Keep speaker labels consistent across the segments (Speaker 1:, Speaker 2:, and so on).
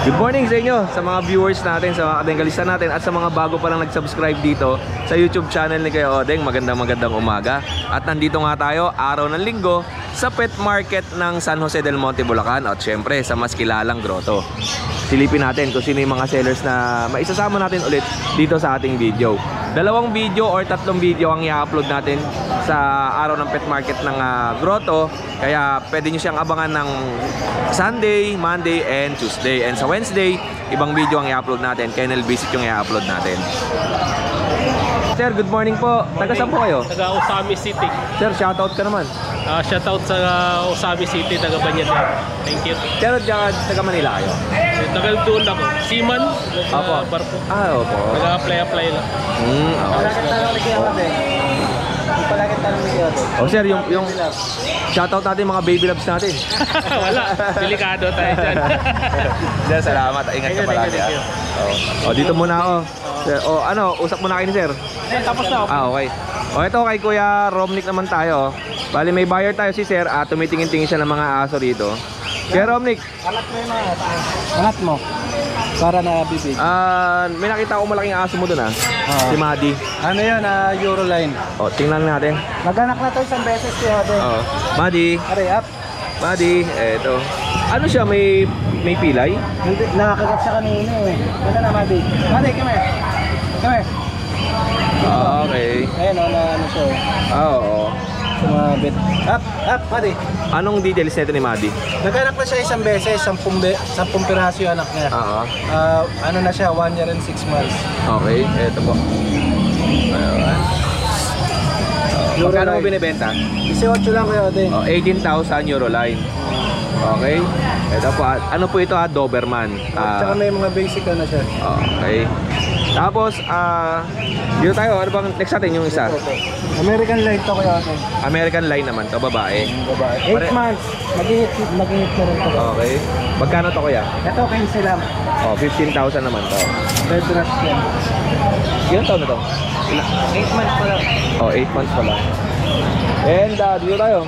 Speaker 1: Good morning sa inyo, sa mga viewers natin, sa mga katinggalista natin at sa mga bago pa lang nag-subscribe dito sa YouTube channel ni Kuya Odeng. Magandang umaga. At nandito nga tayo, araw ng linggo, sa pet market ng San Jose del Monte, Bulacan. At syempre sa mas kilalang grotto. Silipin natin kung sino yung mga sellers na maisasama natin ulit dito sa ating video. 2 video or 3 video ang i-upload natin sa araw ng pet market ng grotto. Kaya pwede nyo siyang abangan ng Sunday, Monday, and Tuesday. And sa Wednesday, ibang video ang i-upload natin. Kennel visit yung i-upload natin. Sir, good morning po. Taga saan po kayo?
Speaker 2: Taga Osami City.
Speaker 1: Sir, shoutout ka naman.
Speaker 2: Shoutout sa Osami City, taga Banyan. Thank you.
Speaker 1: Sir, taga Manila kayo?
Speaker 2: Tagal doon ako. Seaman,
Speaker 1: Opo.
Speaker 2: barko.
Speaker 1: Opo.
Speaker 2: Nag-apply lang.
Speaker 1: Oh sir, yung shoutout natin mga baby loves natin.
Speaker 2: Wala, delikado tayo dyan.
Speaker 1: Sir, salamat. Ingat ka palagi. Dito muna ako. Sir, usap muna kayo ni sir.
Speaker 2: Tapos na ako.
Speaker 1: Okay. Ito kay Kuya Romnick naman tayo. Bali may buyer tayo si sir at tumitingin-tingin siya ng mga aso rito. Kuya Romnick,
Speaker 3: Angat mo yung mga angat mo para na bibig.
Speaker 1: may nakita ko malaking aso mo dun si Madi.
Speaker 3: Ano yun? Euroline.
Speaker 1: Tingnan natin.
Speaker 3: Naganak na to isang beses kaya ate.
Speaker 1: Madi,
Speaker 3: Are up.
Speaker 1: Madi, eto. Ano siya, may pilay?
Speaker 3: Hindi, nakakagat siya kanina eh. Ganda na Madi. Madi, come here. Come here.
Speaker 1: Okay.
Speaker 3: Ayun o, na ano siya.
Speaker 1: Oo.
Speaker 3: Sumabit. Up, Madi.
Speaker 1: Anong details nito ni Madi?
Speaker 3: Naganak na siya isang beses, 10 piraso yung anak niya. Ano na siya, 1 year and 6 months.
Speaker 1: Okay, eto po. Ayan. Magkano mo binibenta?
Speaker 3: 18 lang kayo ate.
Speaker 1: 18,000 Euroline. Okay. Ito po, ano po ito Doberman.
Speaker 3: Tsaka may mga basic na siya.
Speaker 1: Okay. Tapos, dito tayo, ano bang next natin yung isa?
Speaker 3: American Light to kayo ate.
Speaker 1: American line naman to, babae.
Speaker 3: Babae. 8 months. Mag-ihit na rin to.
Speaker 1: Okay. Magkano to kuya?
Speaker 3: Ito, 15 lang.
Speaker 1: 15,000 naman to.
Speaker 3: Red Rush yan.
Speaker 1: Ilan taon na to?
Speaker 3: 8 months pa lang.
Speaker 1: 8 months pa lang. And dito tayo.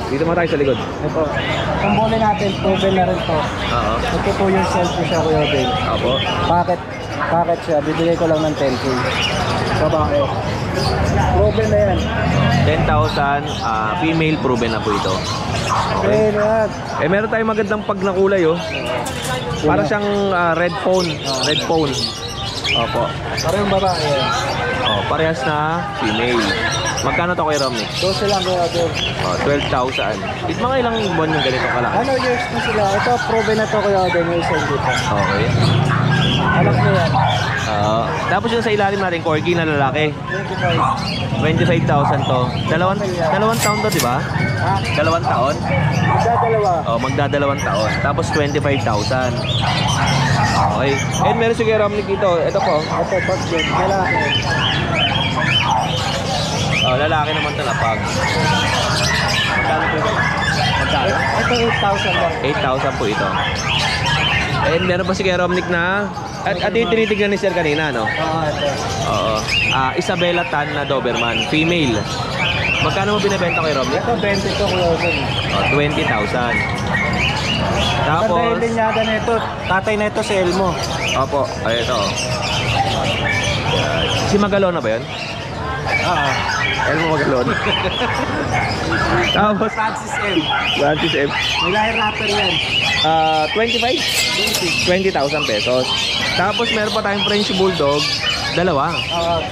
Speaker 1: Dito mo tayo sa likod.
Speaker 3: Ito. Pambuli natin, proven na rin to. Ito 2 years old po siya Kuya Ben.
Speaker 1: Apo.
Speaker 3: Bakit siya? Bibigay ko lang ng 10K. Babae. Proven na yan.
Speaker 1: 10,000, female proven na po ito. Okay. Meron tayong magandang pag na kulay Para siyang red phone. Red phone. Opo.
Speaker 3: Parang babae yan.
Speaker 1: Parehas na female. Magkano to kay Romnick?
Speaker 3: 12 lang Kuya Ben.
Speaker 1: 12,000. Mga ilang buwan yung ganito kalaki?
Speaker 3: Ano years na sila? Ito proven na to Kuya Ben. Yung isang dito.
Speaker 1: Okay.
Speaker 3: Anak niya yan.
Speaker 1: Tapos yung sa ilalim natin, corgi na lalaki. 25,000 to. Dalawang taon to, di ba?
Speaker 3: Ha?
Speaker 1: 2 taon?
Speaker 3: Magdadalawa.
Speaker 1: Magdadalawang taon. Tapos 25,000. Okay. And meron si Kuya Romnick dito. Ito po.
Speaker 3: Ito, pag din. Lalaki.
Speaker 1: Lalaki naman ito na pag. Magkano po ito? Magkano?
Speaker 3: Ito 8,000 lang.
Speaker 1: 8,000 po ito. And meron pa si Kuya Romnick na at yung tinitignan ni Sir kanina, no?
Speaker 3: Ito.
Speaker 1: Oo. Isabella Tan na Doberman, female. Magkano mo binibenta kay Romnick?
Speaker 3: Ito 20 to Kuya Ben.
Speaker 1: 20,000. Tapos,
Speaker 3: Ganda yung linyada na ito. Tatay na ito si Elmo.
Speaker 1: opo, ito. Si Magalona ba yun? Elmo Magalon. Tapos,
Speaker 3: Francis M.
Speaker 1: Francis M.
Speaker 3: May rapper yan.
Speaker 1: 25? 20,000 pesos. Tapos meron pa tayong French Bulldog, dalawa.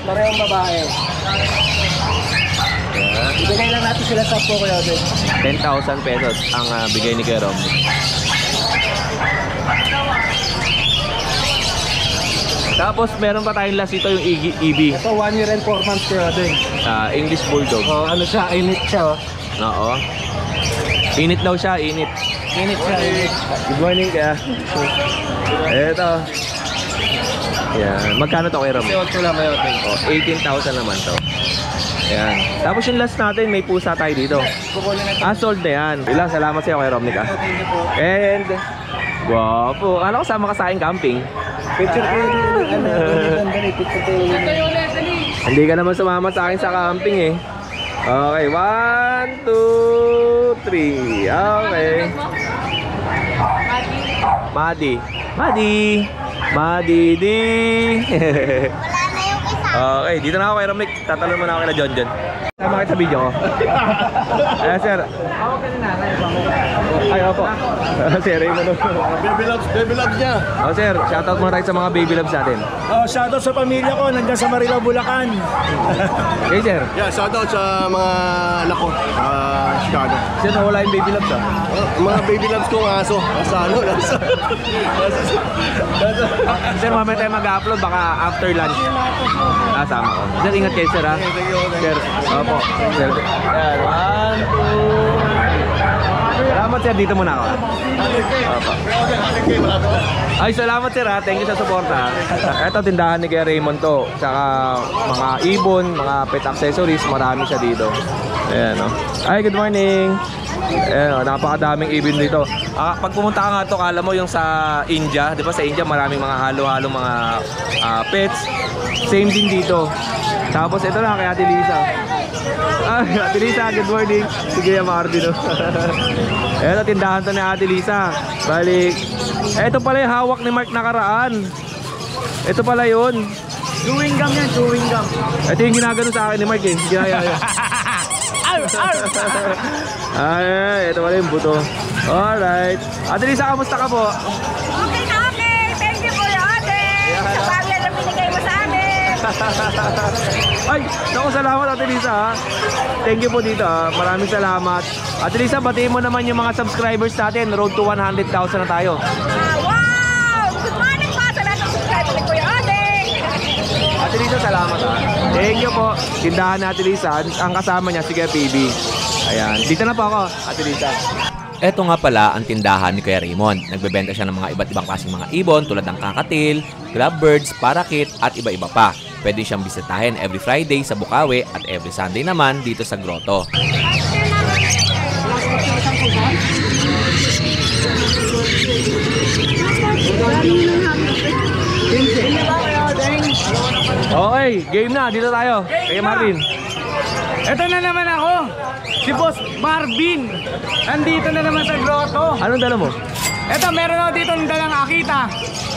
Speaker 3: Parehong babae. Ibigay lang natin sila sa po Kuya Ben.
Speaker 1: 10,000 pesos ang bigay ni Kuya Romnick. Tapos meron pa tayong last ito yung EB.
Speaker 3: Ito 1 year and 4 months Kuya Ben.
Speaker 1: English Bulldog.
Speaker 3: Ano siya? Init siya.
Speaker 1: Oo. Init daw siya, init.
Speaker 3: Init siya.
Speaker 1: Good morning Kuya. Eto. Yan. Magkano to kay Romnick?
Speaker 3: 18 lang Kuya Ben.
Speaker 1: 18,000 naman to. Ayan. Tapos yung last natin, may pusa tayo dito. Sold na yan. Ilang salamat sa iyo kay Romnick And guwapo. Ano ko sama ka sa aking camping?
Speaker 3: Picture ko yun. Picture ko yun.
Speaker 1: Hindi ka naman sumama sa akin sa camping Okay, 1, 2, 3. Okay. Madi. Madi! Madidi!
Speaker 4: Wala na yung isa.
Speaker 1: Okay, dito na ako kay Ramik. Tatalon mo na ako kay John John. Sama kayo sa video ko. Ayan, sir. Ako ka na Ay, opo. Sir, Raymond.
Speaker 3: Baby loves niya.
Speaker 1: Oh, sir. Shoutout muna tayo sa mga baby loves natin.
Speaker 3: Shoutout sa pamilya ko, nandiyan sa Marilao, Bulacan.
Speaker 1: Okay, sir.
Speaker 5: Yeah, shoutout sa mga anak ko, Chicago.
Speaker 1: Sir, nawala yung baby loves, ah.
Speaker 5: Mga baby loves kong aso.
Speaker 1: Sir, mamaya tayo mag-upload. Baka after lunch. Sama ko. Sir, ingat kayo, sir, ha? Sir, opo. Sir, yan. 1, 2. Salamat, sir. Dito muna ako. Opo. Ay, salamat, sir, ha? Thank you sa suporta. Ito, tindahan ni Kuya Raymond to. Tsaka mga ibon, mga pet accessories. Marami siya dito. Ayan, no? Ay, good morning. Ayan, napakadaming ibon dito. Pag pumunta ka nga to, kala mo yung sa India. Di ba sa India maraming mga halo-halo mga pets. Same din dito. Tapos ito na kay Ate Lisa. Ate Lisa, good morning. Sige, Martin. Ito, tindahan to ni Ate Lisa. Balik. Ito pala yung hawak ni Mark nakaraan. Ito pala yun.
Speaker 3: Chewing gum yan, chewing gum.
Speaker 1: Ito yung ginagano sa akin ni Mark, eh. Ginaya. Ay, ito pala yung buto. Alright. Ate Lisa, kamusta ka po?
Speaker 4: Okay na okay. Thank you for your order. Sa bagay na binigay mo sa amin.
Speaker 1: Ay, naku, salamat Ate Lisa, ha. Thank you po dito, ha. Maraming salamat. Ate Lisa, batiin mo naman yung mga subscribers natin. Road to 100,000 na tayo.
Speaker 4: Wow! Good morning po sa lahat ng subscriber ni Kuya Odeng.
Speaker 1: Ate Lisa, salamat, ha. Thank you po. Tindahan ni Ate Lisa. Ang kasama niya, si Kuya PB. Ayan, dito na po ako, Ate Lisa.
Speaker 6: Ito nga pala ang tindahan ni Kuya Raymond. Nagbebenta siya ng mga iba't ibang klaseng mga ibon tulad ng kakatil, lovebirds, parakeet at iba-iba pa. Pwede siyang bisitahin every Friday sa Bukawi at every Sunday naman dito sa Grotto.
Speaker 1: Okay, game na. Dito tayo. Kay Marvin.
Speaker 3: Ito na naman ako, si Boss Marvin. Nandito na naman sa grotto.
Speaker 1: Anong dala mo?
Speaker 3: Ito, meron ako dito ng dalang Akita.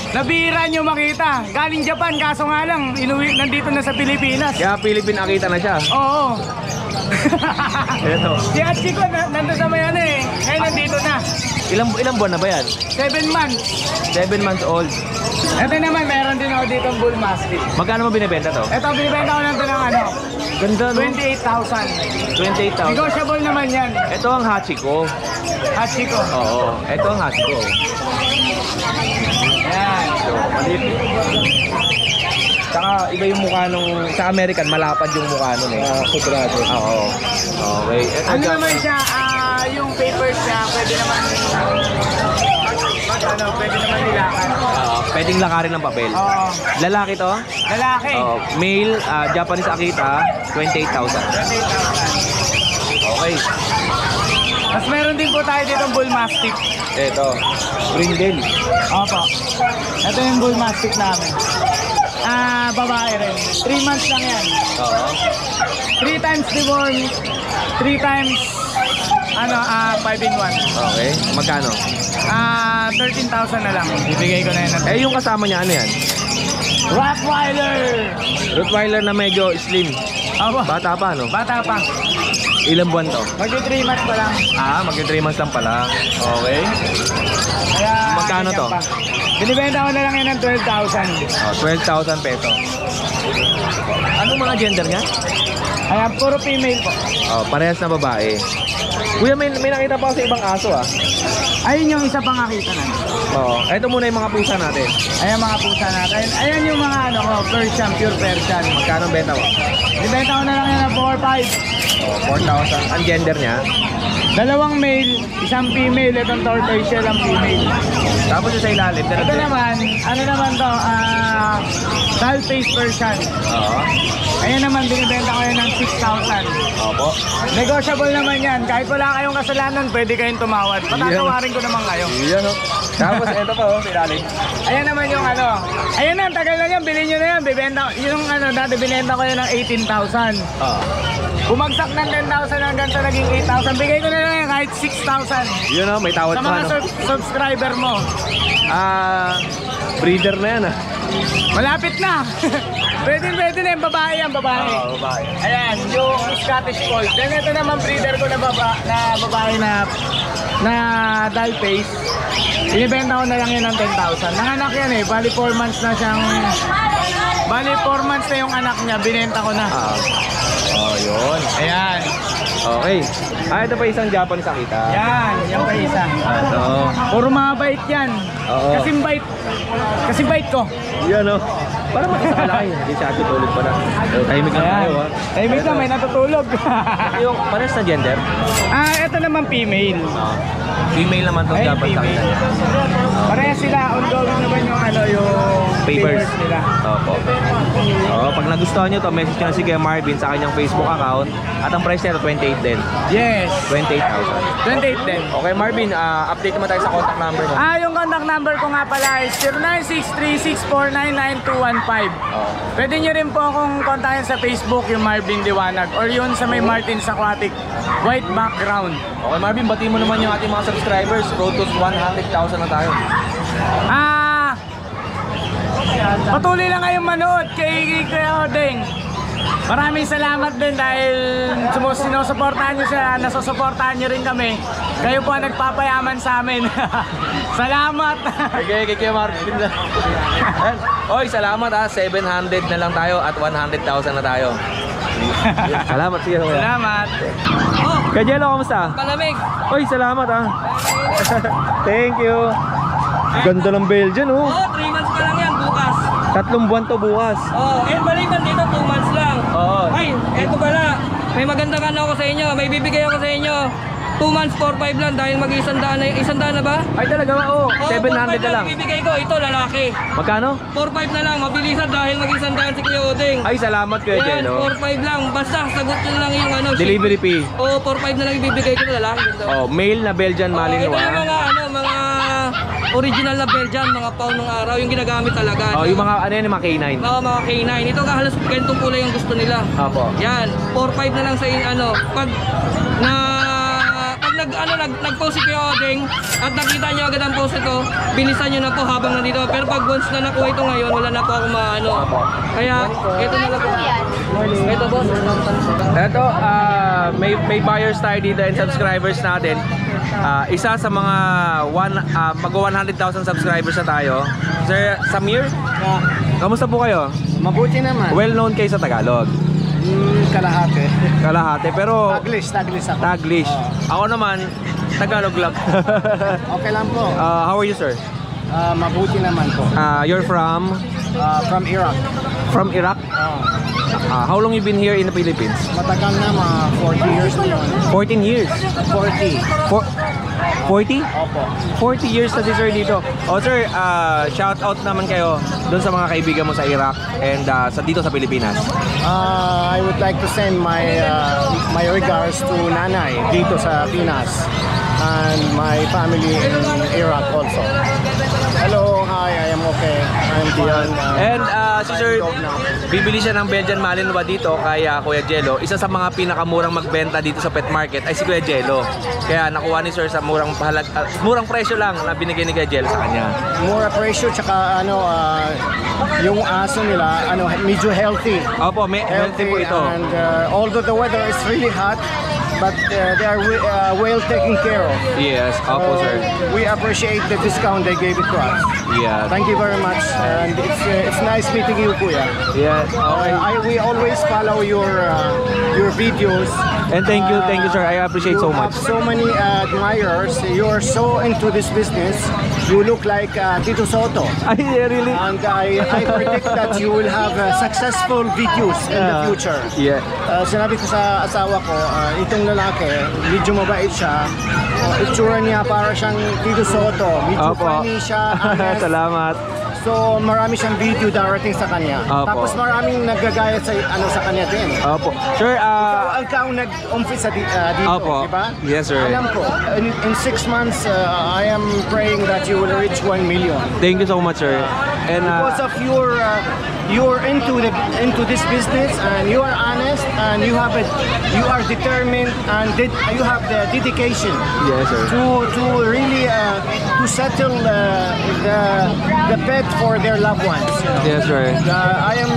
Speaker 3: Nabihira nyo makita. Galing Japan, kaso nga lang, inuwi, nandito na sa Pilipinas.
Speaker 1: Kaya Philippine Akita na siya.
Speaker 3: Oo.
Speaker 1: Ito.
Speaker 3: Si Hachi ko, nandun sa may ano eh. Ngayon nandito na.
Speaker 1: Ilang buwan na ba yan?
Speaker 3: 7 months.
Speaker 1: 7 months old.
Speaker 3: Ito naman, meron din ako dito ng Bull Mastiff.
Speaker 1: Magkano mo binibenta to?
Speaker 3: Ito, binibenta ko lang ito ng ano,
Speaker 1: Ganda, no?
Speaker 3: 28,000.
Speaker 1: 28,000.
Speaker 3: Negotiable naman yan.
Speaker 1: Ito ang Hachiko.
Speaker 3: Hachi ko.
Speaker 1: Oo, ito ang Hachiko.
Speaker 3: Yan.
Speaker 1: So, maliit. Saka iba yung mukha nung sa American, malapad yung mukha nun eh.
Speaker 3: Kudrado.
Speaker 1: Oo. Okay. Ito,
Speaker 3: Ano naman siya, yung papers niya, pwede naman, pwede naman nilakan.
Speaker 1: pwedeng lakarin ng papel.
Speaker 3: Oo.
Speaker 1: Lalaki to?
Speaker 3: Lalaki.
Speaker 1: Male, Japanese Akita, 28,000. Okay.
Speaker 3: Mas meron din po tayo dito Bull Mastiff.
Speaker 1: Ito, Brindle.
Speaker 3: Opo. Ito yung Bull Mastiff namin. Babae rin. 3 months lang yan.
Speaker 1: Oo.
Speaker 3: 3 times deworm, 3 times 5 in 1.
Speaker 1: Okay. Magkano?
Speaker 3: 13,000 na lang. Bibigay ko na yan.
Speaker 1: Eh, yung kasama niya, ano yan?
Speaker 3: Rottweiler!
Speaker 1: Rottweiler na medyo slim.
Speaker 3: Opo.
Speaker 1: Bata pa, no?
Speaker 3: Bata pa.
Speaker 1: Ilang buwan to?
Speaker 3: Magdi 3 months pa lang.
Speaker 1: Magka 3 months lang pala. Okay.
Speaker 3: Kaya,
Speaker 1: Magkano to?
Speaker 3: pa. Binibenta ko na lang yan ng 12,000.
Speaker 1: 12,000 peso. Anong mga gender niya?
Speaker 3: Ayan, puro female po.
Speaker 1: Parehas na babae. Kuya, may nakita pa ako sa ibang aso,
Speaker 3: Ayun yung isa pang nakita na.
Speaker 1: Oo. Ito muna yung mga pusa natin.
Speaker 3: Ayan mga pusa natin. Ayan yung mga Persian, pure Persian.
Speaker 1: Magkano ang benta mo?
Speaker 3: Binibenta ko na lang yan ng 4,500.
Speaker 1: 4,000. Ang gender niya?
Speaker 3: 2 male, 1 female. Itong tortoise shell ang female.
Speaker 1: Tapos yung sa ilalim.
Speaker 3: Ito naman, ano naman to? Doll face Persian.
Speaker 1: Oo.
Speaker 3: Ayan naman, binibenta ko yan ng 6,000.
Speaker 1: Opo.
Speaker 3: Negotiable naman yan. Kahit wala kayong kasalanan, pwede kayong tumawad. Patatawarin ko naman kayo.
Speaker 1: Iyan, no? Tapos ito pa, sa ilalim.
Speaker 3: Ayan naman yung ayan na, tagal na yan, bilhin nyo na yan. Bibenta, yung dati binenta ko yan ng 18,000.
Speaker 1: Oo.
Speaker 3: Bumagsak ng 10,000 hanggang sa naging 8,000. Bigay ko na lang yan kahit 6,000.
Speaker 1: Yun o, may tawad
Speaker 3: Sa
Speaker 1: pa
Speaker 3: mga
Speaker 1: no?
Speaker 3: subscriber mo.
Speaker 1: Breeder na yan
Speaker 3: Malapit na. Pwede na yung babae yan, babae.
Speaker 1: babae.
Speaker 3: Ayan, yung Scottish Fold. Then ito naman breeder ko na babae na doll face. Binibenta ko na lang yun ng 10,000. Nanganak yan eh. Bali 4 months na siyang... Bali 4 months na yung anak niya. Binenta ko na.
Speaker 1: Yun.
Speaker 3: Ayan.
Speaker 1: Okay. Ito pa isang Japanese Akita.
Speaker 3: Yan. Yan pa isa.
Speaker 1: Ito.
Speaker 3: Puro mga bait yan.
Speaker 1: Oo.
Speaker 3: Kasi bait ko.
Speaker 1: Yan o. Parang makasakalaki. Hindi siya tutulog pa na. Tahimik lang tayo
Speaker 3: Tahimik lang, may natutulog.
Speaker 1: Yung pares na gender?
Speaker 3: Ito naman female.
Speaker 1: Female naman itong
Speaker 3: Ayun,
Speaker 1: Japanese
Speaker 3: female.
Speaker 1: Akita.
Speaker 3: Pareha sila, ongoing naman yung
Speaker 1: Papers
Speaker 3: nila.
Speaker 1: Opo. Pag nagustuhan nyo to, message nyo na si Kuya Marvin sa kanyang Facebook account. At ang price nito 28 din.
Speaker 3: Yes.
Speaker 1: 28,000.
Speaker 3: 28 din.
Speaker 1: Okay Marvin, update naman tayo sa contact number mo.
Speaker 3: Yung contact number ko nga pala is 096364999215. Pwede nyo rin po akong kontakin sa Facebook, yung Marvin Liwanag, or yun sa may Martin's Aquatic white background.
Speaker 1: Okay Marvin, bati mo naman yung ating mga subscribers. Road to 100,000 na tayo.
Speaker 3: Patuloy lang kayong manood kay Odeng. Maraming salamat din dahil sinusuportahan nyo siya, nasusuportahan nyo rin kami. Kayo po ang nagpapayaman sa amin. Salamat!
Speaker 1: Okay, kay Marvin na. Oy, salamat 700 na lang tayo at 100,000 na tayo. Salamat siya.
Speaker 3: Salamat!
Speaker 1: Kay Jello, kamusta?
Speaker 7: Malamig.
Speaker 1: Oy, salamat Thank you. Ganda ng Belgian
Speaker 7: Oo, 3 months pa lang yan, bukas.
Speaker 1: 3 buwan to bukas.
Speaker 7: Balikan dito, 2 months lang.
Speaker 1: Oo.
Speaker 7: Ay, eto pala. May magandang ano ako sa inyo. May bibigay ako sa inyo. 2 months, 4-5 lang dahil mag-isandaan na. Isandaan na ba?
Speaker 1: Ay talaga oo. 700 na
Speaker 7: 4-5
Speaker 1: lang.
Speaker 7: Bibigay ko. Ito, lalaki.
Speaker 1: Magkano?
Speaker 7: 4-5 na lang. Mabilisan dahil mag-isandaan si Kuya Odeng.
Speaker 1: Ay, salamat Kuya
Speaker 7: Yan,
Speaker 1: Jello.
Speaker 7: 4-5 lang. Basta, sagot nyo lang yung ano.
Speaker 1: Delivery fee.
Speaker 7: Oo, 4-5 na lang ibibigay ko na lalaki.
Speaker 1: Male na Belgian
Speaker 7: Ito
Speaker 1: Malinois.
Speaker 7: yung mga original na Belgian, mga pawn ng araw, yung ginagamit talaga.
Speaker 1: Yung mga ano yan, yung mga K9.
Speaker 7: Oo, mga K9. Ito halos ganitong kulay yung gusto nila.
Speaker 1: Opo.
Speaker 7: Yan, 4-5 na lang sa pag nag-post si Kuya Odeng at nakita nyo agad ang post ito, bilisan nyo na po habang nandito. Pero pag once na nakuha ito ngayon, wala na po ako maano. Kaya, ito na lang po. Ito boss.
Speaker 1: Ito, may buyers tayo dito and subscribers natin. Isa sa mga mag-100,000 subscribers na tayo. Sir Samir, kamusta po kayo?
Speaker 3: Mabuti naman.
Speaker 1: Well known kayo sa Tagalog.
Speaker 3: Kalahati.
Speaker 1: Kalahati, pero
Speaker 3: Taglish ako.
Speaker 1: Taglish. Ako naman, Tagalog lang.
Speaker 3: Okay lang po.
Speaker 1: How are you, sir?
Speaker 3: Mabuti naman po.
Speaker 1: You're from
Speaker 3: From Iraq.
Speaker 1: Iraq? How long you been here in the Philippines?
Speaker 3: Matagal na, mga 40 years na yun.
Speaker 1: 14 years.
Speaker 3: 40.
Speaker 1: 40?
Speaker 3: Opo.
Speaker 1: 40 years na si sir dito. Sir, shout out naman kayo doon sa mga kaibigan mo sa Iraq and dito sa Pilipinas.
Speaker 3: I would like to send my regards to Nanay dito sa Pinas and my family in Iraq also. Hello, hi, I am okay. I'm Dion.
Speaker 1: And si sir, bibili siya ng Belgian Malinois dito kay Kuya Jello. Isa sa mga pinakamurang magbenta dito sa pet market ay si Kuya Jello. Kaya nakuha ni sir sa murang presyo lang na binigay ni Kuya Jello sa kanya.
Speaker 3: Mura presyo, tsaka yung aso nila, medyo healthy.
Speaker 1: Opo, healthy po ito.
Speaker 3: And although the weather is really hot, but they are well taken care of.
Speaker 1: Yes, opo sir.
Speaker 3: We appreciate the discount they gave it to us.
Speaker 1: Yeah.
Speaker 3: Thank you very much, and it's nice meeting you, Kuya.
Speaker 1: Yeah. Okay.
Speaker 3: We always follow your videos.
Speaker 1: And thank you sir. I appreciate so much.
Speaker 3: You have so many admirers. You are so into this business. You look like Tito Soto.
Speaker 1: Ay, really?
Speaker 3: And I predict that you will have successful videos in the future.
Speaker 1: Yeah.
Speaker 3: Sinabi ko sa asawa ko, itong lalaki, medyo mabait siya. Itsura niya para siyang Tito Soto. Medyo funny siya. Honest.
Speaker 1: Salamat.
Speaker 3: So marami siyang video darating sa kanya.
Speaker 1: Opo.
Speaker 3: Tapos maraming naggagaya sa kanya din.
Speaker 1: Opo. Sir,
Speaker 3: Ikaw nag-umpisa dito,
Speaker 1: Opo.
Speaker 3: di ba?
Speaker 1: Yes, sir.
Speaker 3: Alam ko, in 6 months, I am praying that you will reach 1 million.
Speaker 1: Thank you so much, sir. And
Speaker 5: Because of you're into this business and you are honest and you are determined and you have the dedication
Speaker 1: yes, sir.
Speaker 5: to really to settle the pet for their loved ones.
Speaker 1: Yes, sir.
Speaker 5: I am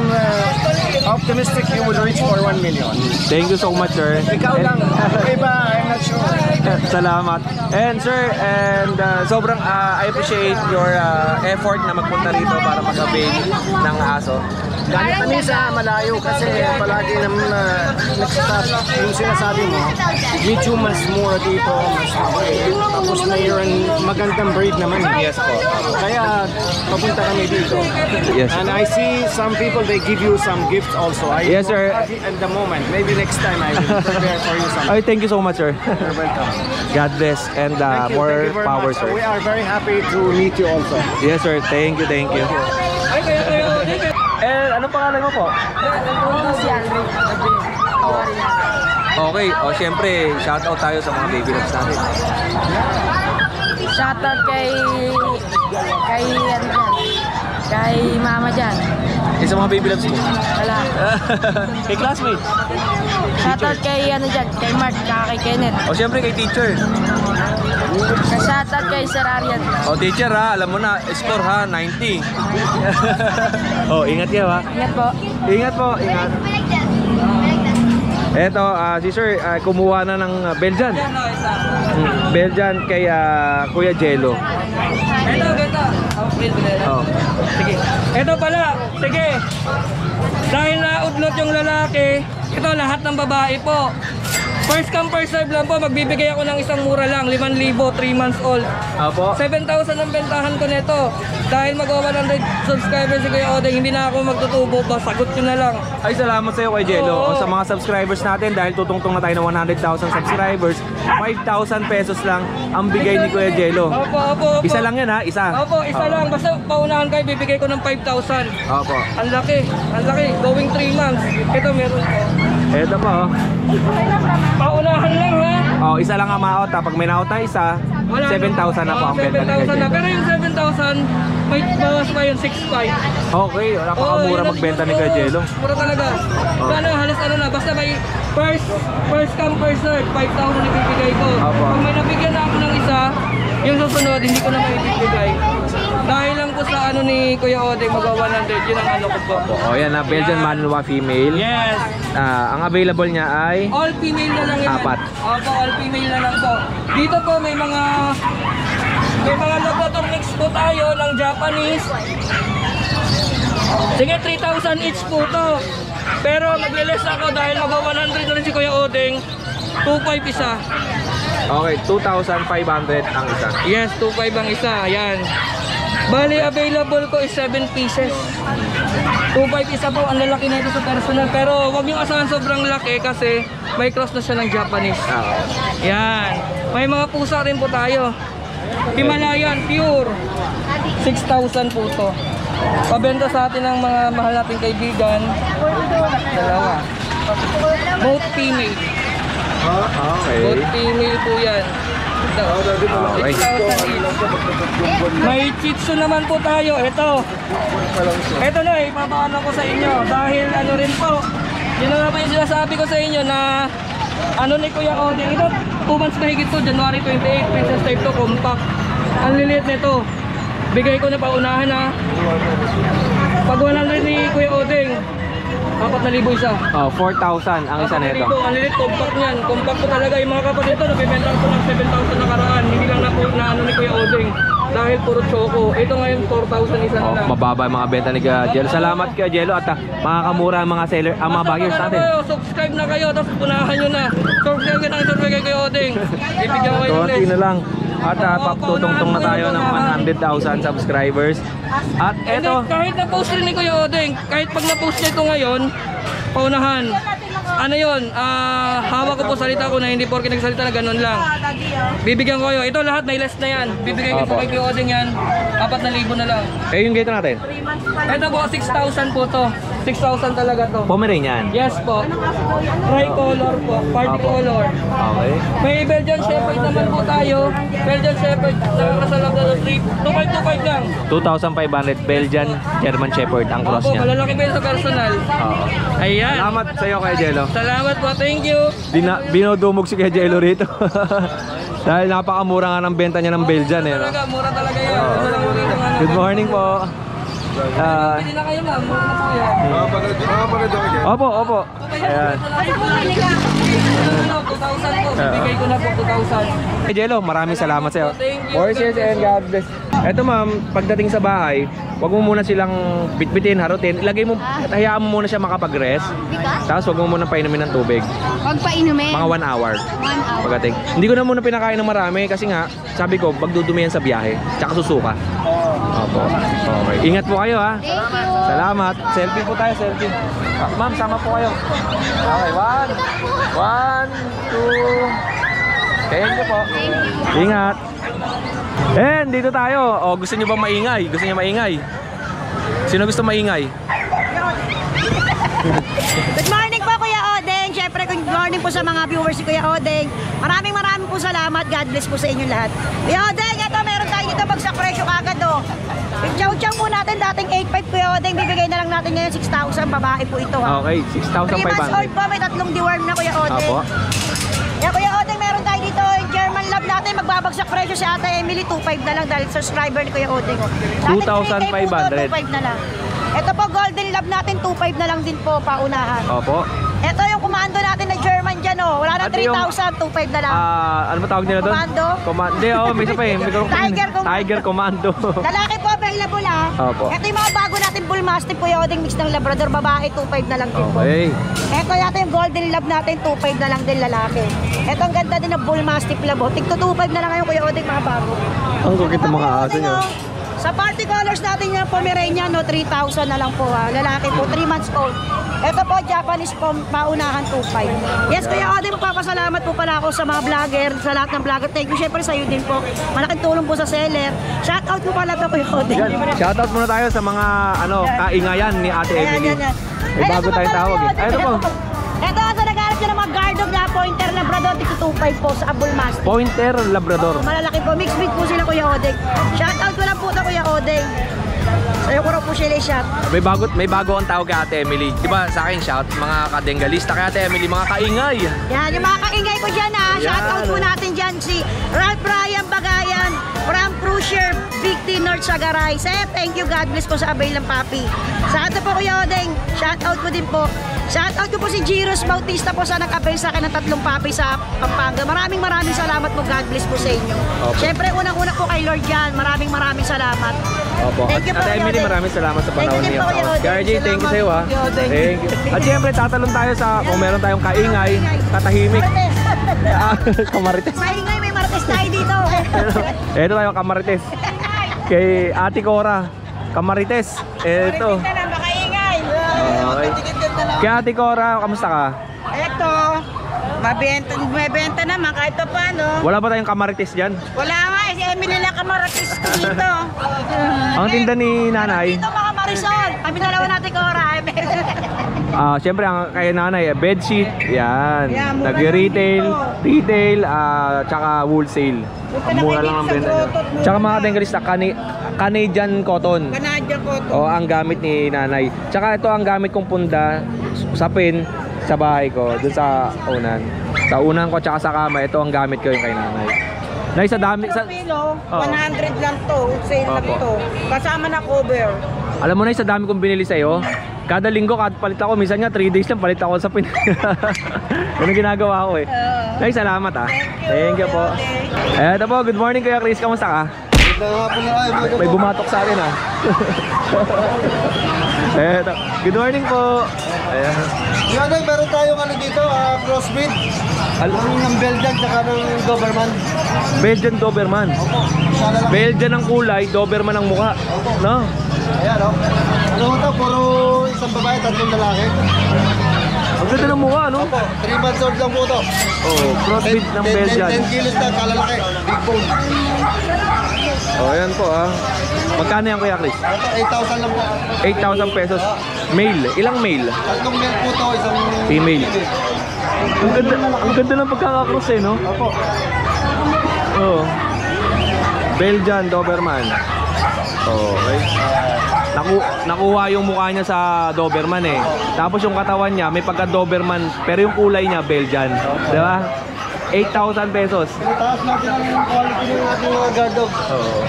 Speaker 5: optimistic you will reach for 1 million.
Speaker 1: Thank you so much, sir.
Speaker 5: Ikaw lang. Iba, I'm not sure.
Speaker 1: Salamat. And sir, and sobrang I appreciate your effort na magpunta rito para mag-avail ng aso.
Speaker 5: Galing kami sa malayo kasi palagi naman yung sinasabi mo, medyo mas mura dito, mas mabait. Tapos mayroon magandang breed naman.
Speaker 1: Yes po.
Speaker 5: Kaya papunta kami dito.
Speaker 1: Yes.
Speaker 5: And I see some people, they give you some gifts also.
Speaker 1: Yes, sir.
Speaker 5: At the moment, maybe next time I will prepare for you something.
Speaker 1: Ay, thank you so much, sir.
Speaker 5: You're welcome.
Speaker 1: God bless and
Speaker 5: Thank you
Speaker 1: more
Speaker 5: very
Speaker 1: power,
Speaker 5: much.
Speaker 1: sir.
Speaker 5: We are very happy to meet you also.
Speaker 1: Yes, sir. Thank you, thank you. Eh, anong pangalan mo po? Okay, o syempre, shoutout tayo sa mga baby loves natin.
Speaker 8: Shoutout kay mama dyan.
Speaker 1: Eh, sa mga baby loves mo.
Speaker 8: Wala.
Speaker 1: Kay classmate.
Speaker 8: Shoutout kay kay Mark, kay Kenneth.
Speaker 1: O syempre kay teacher.
Speaker 8: Shoutout kay Sir Arian.
Speaker 1: O teacher ha, alam mo na, score ha, 90. O, ingat kayo ha.
Speaker 8: Ingat po.
Speaker 1: Ingat po, ingat. Eto, si sir, kumuha na ng Belgian. Belgian kay Kuya Jello. Oh.
Speaker 7: Sige. Ito pala, sige. Dahil naudlot yung lalaki, ito lahat ng babae po. First come first serve lang po, magbibigay ako ng isang mura lang, 5,000, 3 months old.
Speaker 1: Opo.
Speaker 7: 7,000 ang bentahan ko nito. Dahil mag-100 subscribers si Kuya Odeng, hindi na ako magtutubo pa, sagot ko na lang.
Speaker 1: Ay, salamat sa iyo Kuya Jello.
Speaker 7: Oo.
Speaker 1: O sa mga subscribers natin, dahil tutungtong na tayo ng 100,000 subscribers, 5,000 pesos lang ang bigay ni Kuya Jello.
Speaker 7: Opo.
Speaker 1: Isa lang yan ha, isa.
Speaker 7: Opo, isa lang. Basta paunahan kayo, bibigay ko ng 5,000.
Speaker 1: Opo.
Speaker 7: Ang laki, going 3 months. Ito meron ko.
Speaker 1: Eto pa oh.
Speaker 7: Paunahan lang ha.
Speaker 1: Oh, isa lang ang ma-out ha. Pag may na-out na isa, 7,000 na po ang benta ni Kuya
Speaker 7: 7,000 na.
Speaker 1: Jello.
Speaker 7: Pero yung 7,000, may bawas pa yun, 6,500.
Speaker 1: Okay, napakamura
Speaker 7: yun ang-
Speaker 1: magbenta ni Kuya Jello.
Speaker 7: Mura talaga. Sana halos ano na, basta may first come first serve, 5,000 ibibigay ko.
Speaker 1: Opo.
Speaker 7: Kung may nabigyan na ako ng isa, yung susunod hindi ko na maibibigay. Dahil lang po sa ano ni Kuya Odeng, mag-100, yun ang ano ko po.
Speaker 1: Oh, yan na, Belgian Malinois female.
Speaker 7: Yes.
Speaker 1: Ang available niya ay
Speaker 7: All female na lang yan.
Speaker 1: Apat.
Speaker 7: Opo, all female na lang po. Dito po may mga Labrador mix po tayo ng Japanese. Sige, 3,000 each po to. Pero magle-less ako dahil mag-100 na rin si Kuya Odeng. 2,500 isa.
Speaker 1: okay, 2,500 ang isa.
Speaker 7: Yes, 2,500 ang isa. Ayan. Bali, available ko is 7 pieces. 2,500 isa po. Ang lalaki na ito sa personal. Pero wag yung asahan sobrang laki kasi may cross na siya ng Japanese. Yan. May mga pusa rin po tayo. Himalayan, pure. 6,000 po to. Pabenta sa atin ng mga mahal nating kaibigan. Dalawa. Both female.
Speaker 1: Okay.
Speaker 7: Both female po yan. Ito.
Speaker 1: Okay.
Speaker 7: 6,000 each. May Shih Tzu naman po tayo. Ito na, ipapaano ko sa inyo. Dahil ano rin po, yun na nga po yung sinasabi ko sa inyo na ano ni Kuya Odeng. Ito, 2 months mahigit to, January 28, Princess Type to, compact. Ang liliit nito. Bigay ko na paunahan ha. Pag 100 ni Kuya Odeng, 4,000 isa.
Speaker 1: Oh, 4,000 ang isa nito.
Speaker 7: 4,000, ang lilit, compact niyan. Compact ko talaga. Yung mga kapatid to, nabibenta ko ng 7,000 nakaraan. Hindi lang na po na ano ni Kuya Odeng. Dahil puro choco. Ito ngayon, 4,000 isa na
Speaker 1: Oh,
Speaker 7: lang.
Speaker 1: mababa yung mga benta ni Kuya Jello. Salamat Kuya Jello at makakamura ang mga seller, ang mga buyers
Speaker 7: Basta
Speaker 1: natin.
Speaker 7: kayo, subscribe na kayo, tapos punahan nyo na. Subscribe ka ng subscribe kay Kuya Odeng. Ibigyan ko kayo ng
Speaker 1: Konti na
Speaker 7: list.
Speaker 1: lang. At tutungtong na tayo ng 100,000 subscribers. At
Speaker 7: And
Speaker 1: eto,
Speaker 7: then, kahit na-post rin ni Kuya Odeng, kahit pag na-post niya ito ngayon, paunahan. Ano yun, hawak ko po salita ko na hindi porke nagsalita na ganun lang. Bibigyan ko kayo. Ito lahat, may less na yan. Bibigyan ko
Speaker 1: Opo.
Speaker 7: sa Kuya Odeng yan. 4,000 na lang.
Speaker 1: yung gate natin.
Speaker 7: Ito po, 6,000 po to. 6,000 talaga to.
Speaker 1: Pomeranian.
Speaker 7: Yes po. Tricolor po. Party
Speaker 1: Apo.
Speaker 7: color.
Speaker 1: Okay.
Speaker 7: May Belgian Shepherd naman po tayo. Belgian Shepherd. Sa Labrador 2525 lang.
Speaker 1: 2,500 Belgian German Shepherd ang cross
Speaker 7: Opo,
Speaker 1: niya.
Speaker 7: malalaki ba yun sa personal?
Speaker 1: Oo.
Speaker 7: Ayan.
Speaker 1: Salamat sa iyo Kuya Jello.
Speaker 7: Salamat po. Thank you.
Speaker 1: Binodumog si Kuya Jello rito. Dahil napakamura nga ng benta niya ng Belgian eh. No?
Speaker 7: Talaga, mura talaga yan.
Speaker 1: Oo.
Speaker 7: Ano lang ulit yung ano.
Speaker 1: Good morning po.
Speaker 7: Pili na kayo ma'am. Mura na po yan.
Speaker 1: Opo, opo. Ayan.
Speaker 7: Ano, 2,000 po. Bibigay ko na po 2,000.
Speaker 1: Kuya Jello, maraming salamat sa iyo.
Speaker 7: Thank you.
Speaker 1: More cheers and God bless. Eto ma'am, pagdating sa bahay, wag mo muna silang bitbitin, harutin. Ilagay mo, hayaan mo muna siya makapag-rest. Tapos wag mo muna painumin ng tubig.
Speaker 8: Huwag pa inumin.
Speaker 1: Mga 1 hour.
Speaker 8: 1 hour.
Speaker 1: Pagdating. Hindi ko na muna pinakain ng marami kasi nga, sabi ko, pagdudumi yan sa biyahe, tsaka susuka. Opo. Okay. Ingat po kayo ha.
Speaker 8: Thank you.
Speaker 1: Salamat. Selfie po tayo, selfie. Ma'am, sama po kayo. Okay, 1, 2. Thank you po. Ingat. And dito tayo. O, gusto niyo bang maingay? Gusto niyo maingay? Sino gusto maingay?
Speaker 4: Good morning po Kuya Odeng. Siyempre good morning po sa mga viewers si Kuya Odeng. Maraming po salamat. God bless po sa inyo lahat. Kuya Odeng, ito meron tayo dito bagsak presyo kagad oh. Yung chow-chow po natin dating 8.5 Kuya Odeng. Bibigay na lang natin ngayon 6,000. Babae po ito ha.
Speaker 1: Okay,
Speaker 4: 3 months old
Speaker 1: 6,500.
Speaker 4: po. May 3 deworm na Kuya Odeng.
Speaker 1: Apo.
Speaker 4: Kaya Kuya Odeng, meron tayo dito yung German Love natin. Magbabagsak presyo si Ate Emily. 2.5 na lang dahil subscriber ni Kuya Odeng. Oh. Dating 3K po to,
Speaker 1: 2,500.
Speaker 4: 2.5 na lang. Ito po, Golden Love natin, 2.5 na lang din po, paunahan.
Speaker 1: Opo.
Speaker 4: Ito yung komando natin na German dyan, oh. Wala na
Speaker 1: Ate yung-
Speaker 4: 3,000, 2.5 na lang.
Speaker 1: Ano ba tawag nila doon?
Speaker 4: Komando?
Speaker 1: Hindi, may isa pa eh.
Speaker 4: Tiger Commando.
Speaker 1: Tiger Commando.
Speaker 4: Lalaki po, available ha.
Speaker 1: Opo.
Speaker 4: Ito yung mga bago natin Bull Mastiff po, yung mix ng Labrador, babae, 2.5 na lang din po.
Speaker 1: Okay.
Speaker 4: Ito yata yung Golden Love natin, 2.5 na lang din lalaki. Ito ang ganda din ng Bull Mastiff Labo. Tigto 2.5 na lang ngayon, Kuya Odeng, mga bago.
Speaker 1: Ang kukit ng mga aso nyo.
Speaker 4: Sa party colors natin yung Pomeranian, no, 3,000 na lang po ha. Lalaki po, 3 months old. Ito po, Japanese po, paunahan 2.5. Yes, Kuya Odeng, magpapasalamat po pala ako sa mga vlogger, sa lahat ng vlogger. Thank you, syempre sa iyo din po. Malaking tulong po sa seller. Shoutout po pala to, Kuya Odeng.
Speaker 1: Yan. Shoutout muna tayo sa mga kaingayan ni Ate Emily. May bago tayong tawag eh. Ito po.
Speaker 4: Ito, sa nag-aaral siya ng mga guard dog na pointer na Labrador, 2.5 po sa Bull Mastiff.
Speaker 1: Pointer Labrador.
Speaker 4: Malalaki po. Mixed breed po sila, Kuya Odeng. Shoutout ko lang po ito, Kuya Odeng. Sa'yo ko raw po sila i-shout.
Speaker 1: May bago ang tawag kay Ate Emily. Di ba sa akin shout, mga kadenggalista kay Ate Emily, mga kaingay.
Speaker 4: Yan, yung mga kaingay ko dyan ha.
Speaker 1: Yan.
Speaker 4: Shoutout po natin dyan si Ralph Ryan Bagayan from Cruiser, Big T North Sagaray. Sir, thank you. God bless po sa Abay ng Papi. Sa ato po, Kuya Odeng, shoutout ko din po. Shoutout ko po si Giros Bautista po sa nag-abay sa akin ng 3 papi sa Pampanga. Maraming salamat po. God bless po sa inyo.
Speaker 1: Opo.
Speaker 4: Siyempre, unang-una po kay Lord Jan. Maraming salamat.
Speaker 1: Opo.
Speaker 4: Thank you po,
Speaker 1: Ate
Speaker 4: Kuya
Speaker 1: Emily,
Speaker 4: Odeng.
Speaker 1: maraming salamat sa
Speaker 4: Thank
Speaker 1: panahon
Speaker 4: you din
Speaker 1: niyo.
Speaker 4: po, Kuya Odeng.
Speaker 1: Kaya RJ, thank you
Speaker 4: Salamat,
Speaker 1: sa'yo ha.
Speaker 4: Kuya Odeng.
Speaker 1: Thank you. At siyempre, tatalon tayo sa kung meron tayong kaingay, katahimik. Kamarites.
Speaker 4: Maingay, may martes tayo dito.
Speaker 1: Ito tayo, Kamarites. Kay Ate Cora. Kamarites. Ito.
Speaker 4: Makaingay.
Speaker 1: Okay. Kay Ate Cora, kamusta ka?
Speaker 4: Eto, mabenta naman kahit pa paano.
Speaker 1: Wala ba tayong Kamarites dyan?
Speaker 4: Wala nga eh, si Emily lang kamaratis ko dito.
Speaker 1: Ang tinda ni nanay,
Speaker 4: Dito mga Marisol, kami dalawa natin Cora.
Speaker 1: siyempre ang kay nanay, bedsheet, yan.
Speaker 4: Yeah, mura
Speaker 1: Nag-retail,
Speaker 4: lang
Speaker 1: retail, tsaka wholesale. Ang mura lang ang benta niya. Tsaka mga denggalista, Canadian cotton.
Speaker 4: Kanadya ko to.
Speaker 1: O, ang gamit ni nanay. Tsaka ito ang gamit kong punda, sapin, sa bahay ko, dun sa unan. Sa unan ko, tsaka sa kama, ito ang gamit ko yung kay nanay. Nay, sa dami, sa...
Speaker 4: Kilo,
Speaker 1: Oo.
Speaker 4: 100 lang to, sale lang
Speaker 1: Opo.
Speaker 4: to. Kasama na cover.
Speaker 1: Alam mo na sa dami kong binili sa'yo, kada linggo palit ako, minsan nga 3 days lang palit ako sa pin. Yan ang ginagawa ko eh. Nay, salamat ah. Thank you po. Eto po, good morning Kuya Chris, kamusta ka? May bumatok sa akin ah. Eto, good morning po. Ayan.
Speaker 5: Yan ay, meron tayong ano dito, crossbreed. Ng Belgian tsaka ng Doberman.
Speaker 1: Belgian Doberman.
Speaker 5: Sana lang.
Speaker 1: Belgian ang kulay, Doberman ang mukha. No?
Speaker 5: Ayan o. Ano ito, puro isang babae, 3 lalaki.
Speaker 1: Ang ganda ng mukha, no?
Speaker 5: 3 months old lang po ito.
Speaker 1: Oh, crossbreed ng Belgian.
Speaker 5: 10 kilos na, kalalaki. Big bone.
Speaker 1: Oh, ayan po ah. Magkano yan Kuya Chris?
Speaker 5: 8,000 lang po.
Speaker 1: 8,000 pesos. Male. Ilang male?
Speaker 5: Tatlong male po to, isang
Speaker 1: Female. Ang ganda ng pagkakakross eh, no?
Speaker 5: Opo.
Speaker 1: Oh. Belgian Doberman. Okay. Nakuha yung mukha niya sa Doberman eh. Tapos yung katawan niya may pagka Doberman pero yung kulay niya Belgian. Di ba? 8,000 pesos.
Speaker 5: Taas natin ang quality ng ating mga guard dog.
Speaker 1: Oo.